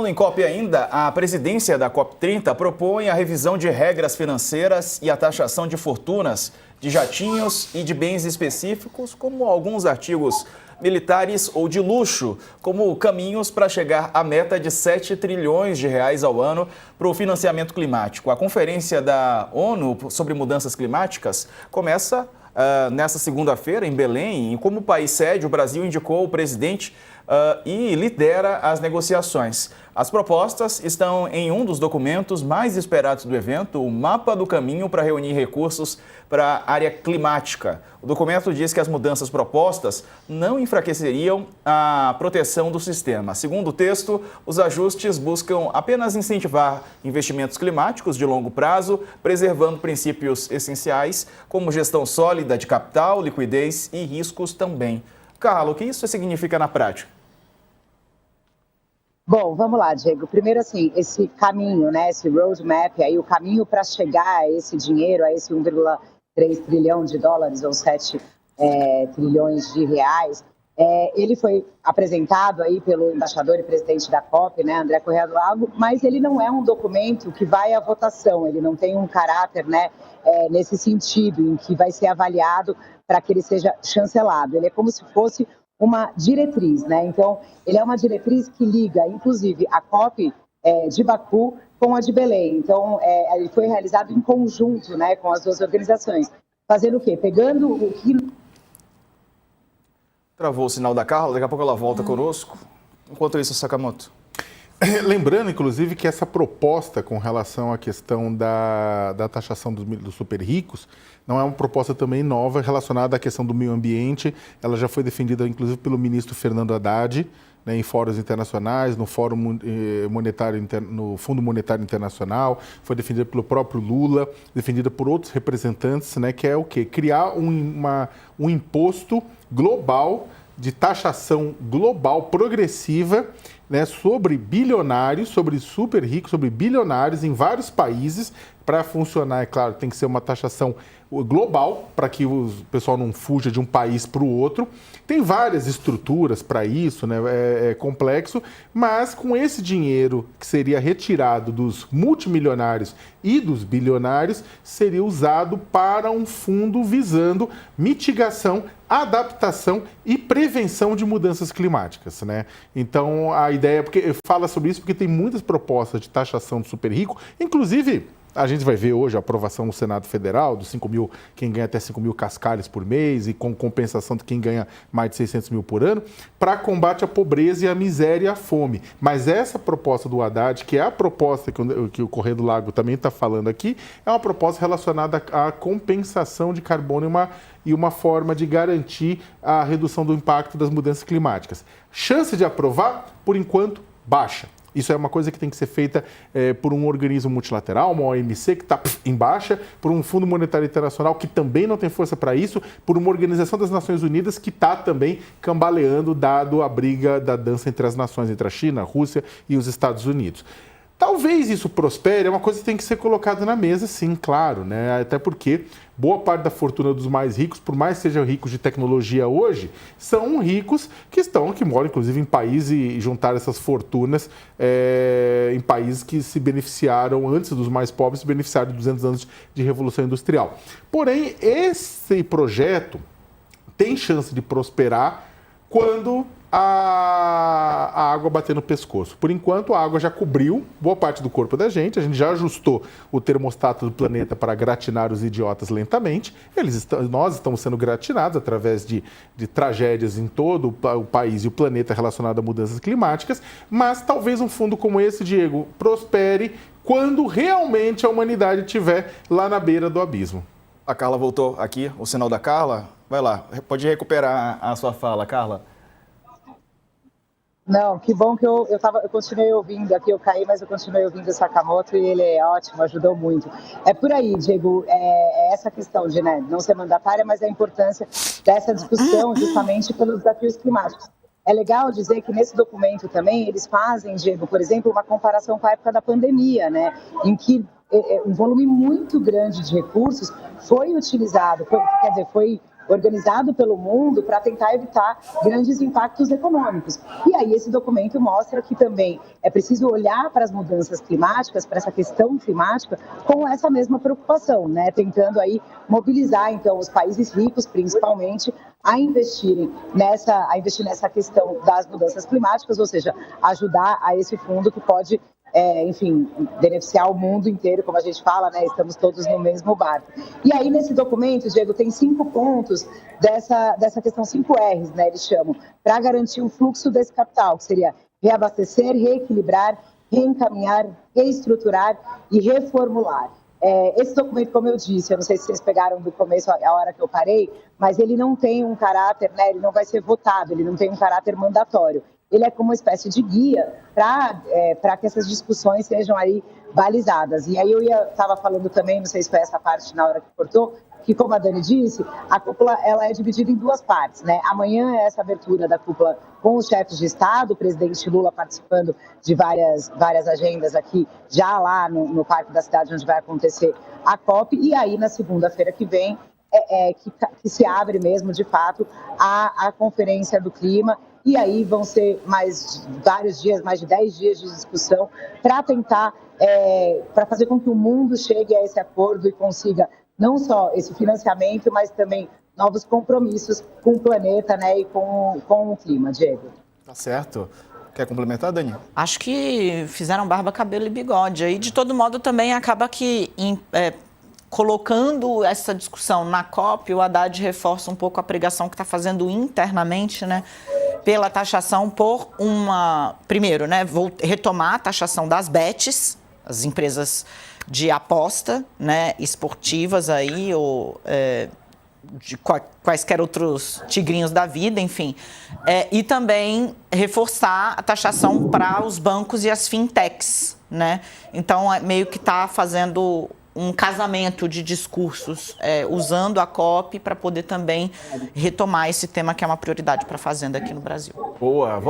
Em COP ainda, a presidência da COP30 propõe a revisão de regras financeiras e a taxação de fortunas, de jatinhos e de bens específicos, como alguns artigos militares ou de luxo, como caminhos para chegar à meta de 7 trilhões de reais ao ano para o financiamento climático. A Conferência da ONU sobre Mudanças Climáticas começa nesta segunda-feira em Belém, e como país sede, o Brasil indicou o presidente e lidera as negociações. As propostas estão em um dos documentos mais esperados do evento, o Mapa do Caminho para reunir recursos para a área climática. O documento diz que as mudanças propostas não enfraqueceriam a proteção do sistema. Segundo o texto, os ajustes buscam apenas incentivar investimentos climáticos de longo prazo, preservando princípios essenciais como gestão sólida de capital, liquidez e riscos também. Carla, o que isso significa na prática? Bom, vamos lá, Diego. Primeiro, assim, esse caminho, né, esse roadmap, aí, o caminho para chegar a esse dinheiro, a esse 1,3 trilhão de dólares ou 7 trilhões de reais, ele foi apresentado aí pelo embaixador e presidente da COP, né, André Correia do Lago, mas ele não é um documento que vai à votação, ele não tem um caráter, né, nesse sentido, em que vai ser avaliado para que ele seja chancelado. Ele é como se fosse uma diretriz, né? Então, ele é uma diretriz que liga, inclusive, a COP de Baku com a de Belém. Então, ele foi realizado em conjunto, né, com as duas organizações. Fazendo o quê? Pegando o que... Travou o sinal da Carla, daqui a pouco ela volta conosco. Enquanto isso, Sakamoto. Lembrando, inclusive, que essa proposta com relação à questão da taxação dos super ricos não é uma proposta também nova relacionada à questão do meio ambiente. Ela já foi defendida, inclusive, pelo ministro Fernando Haddad, né, em fóruns internacionais, no Fórum Monetário, no Fundo Monetário Internacional, foi defendida pelo próprio Lula, defendida por outros representantes, né, que é o quê? Criar um imposto global, de taxação global progressiva, né, sobre bilionários, sobre super ricos, sobre bilionários em vários países. Para funcionar, é claro, tem que ser uma taxação global, para que o pessoal não fuja de um país para o outro. Tem várias estruturas para isso, né? É complexo, mas com esse dinheiro que seria retirado dos multimilionários e dos bilionários, seria usado para um fundo visando mitigação, adaptação e prevenção de mudanças climáticas, né? Então, a ideia, porque fala sobre isso porque tem muitas propostas de taxação do super rico, inclusive... A gente vai ver hoje a aprovação no Senado Federal dos 5 mil, quem ganha até 5 mil cascalhos por mês e com compensação de quem ganha mais de 600 mil por ano, para combate à pobreza e à miséria e à fome. Mas essa proposta do Haddad, que é a proposta que o Correio do Lago também está falando aqui, é uma proposta relacionada à compensação de carbono e uma forma de garantir a redução do impacto das mudanças climáticas. Chance de aprovar, por enquanto, baixa. Isso é uma coisa que tem que ser feita por um organismo multilateral, uma OMC que está em baixa, por um Fundo Monetário Internacional que também não tem força para isso, por uma Organização das Nações Unidas que está também cambaleando, dado a briga da dança entre as nações, entre a China, a Rússia e os Estados Unidos. Talvez isso prospere, é uma coisa que tem que ser colocada na mesa, sim, claro, né? Até porque boa parte da fortuna dos mais ricos, por mais que sejam ricos de tecnologia hoje, são ricos que moram, inclusive, em países e juntaram essas fortunas em países que se beneficiaram, antes dos mais pobres, se beneficiaram de 200 anos de Revolução Industrial. Porém, esse projeto tem chance de prosperar quando a água bater no pescoço. Por enquanto, a água já cobriu boa parte do corpo da gente, a gente já ajustou o termostato do planeta para gratinar os idiotas lentamente. Nós estamos sendo gratinados através de tragédias em todo o país e o planeta relacionado a mudanças climáticas, mas talvez um fundo como esse, Diego, prospere quando realmente a humanidade estiver lá na beira do abismo. A Carla voltou aqui, o sinal da Carla. Vai lá, pode recuperar a sua fala, Carla. Não, que bom que eu continuei ouvindo aqui, eu caí, mas eu continuei ouvindo o Sakamoto e ele é ótimo, ajudou muito. É por aí, Diego, essa questão de não ser mandatária, mas a importância dessa discussão justamente pelos desafios climáticos. É legal dizer que nesse documento também eles fazem, Diego, por exemplo, uma comparação com a época da pandemia, né, em que um volume muito grande de recursos foi utilizado, foi organizado pelo mundo para tentar evitar grandes impactos econômicos. E aí esse documento mostra que também é preciso olhar para as mudanças climáticas, para essa questão climática, com essa mesma preocupação, né? Tentando aí mobilizar, então, os países ricos, principalmente, a investir nessa questão das mudanças climáticas, ou seja, ajudar a esse fundo que pode, enfim, beneficiar o mundo inteiro, como a gente fala, né? Estamos todos no mesmo barco. E aí, nesse documento, Diego, tem 5 pontos dessa questão, 5 R's, né? Eles chamam, para garantir o fluxo desse capital, que seria reabastecer, reequilibrar, reencaminhar, reestruturar e reformular. Esse documento, como eu disse, eu não sei se vocês pegaram do começo a hora que eu parei, mas ele não tem um caráter, né, ele não vai ser votado, ele não tem um caráter mandatório. Ele é como uma espécie de guia para que essas discussões sejam aí balizadas. E aí eu estava falando também, não sei se foi essa parte na hora que cortou, que como a Dani disse, a cúpula ela é dividida em 2 partes, né? Amanhã é essa abertura da cúpula com os chefes de Estado, o presidente Lula participando de várias agendas aqui, já lá no Parque da Cidade, onde vai acontecer a COP, e aí na segunda-feira que vem, que se abre mesmo, de fato, a Conferência do Clima, e aí vão ser mais vários dias, mais de 10 dias de discussão para tentar, para fazer com que o mundo chegue a esse acordo e consiga não só esse financiamento, mas também novos compromissos com o planeta, né, e com o clima, Diego. Tá certo. Quer complementar, Dani? Acho que fizeram barba, cabelo e bigode. Aí, de todo modo, também acaba que, colocando essa discussão na COP, o Haddad reforça um pouco a pregação que está fazendo internamente, né, pela taxação por primeiro, né, retomar a taxação das bets, as empresas de aposta, né, esportivas aí, ou de quaisquer outros tigrinhos da vida, enfim. E também reforçar a taxação para os bancos e as fintechs, né? Então, meio que está fazendo um casamento de discursos, usando a COP para poder também retomar esse tema que é uma prioridade para a Fazenda aqui no Brasil. Boa.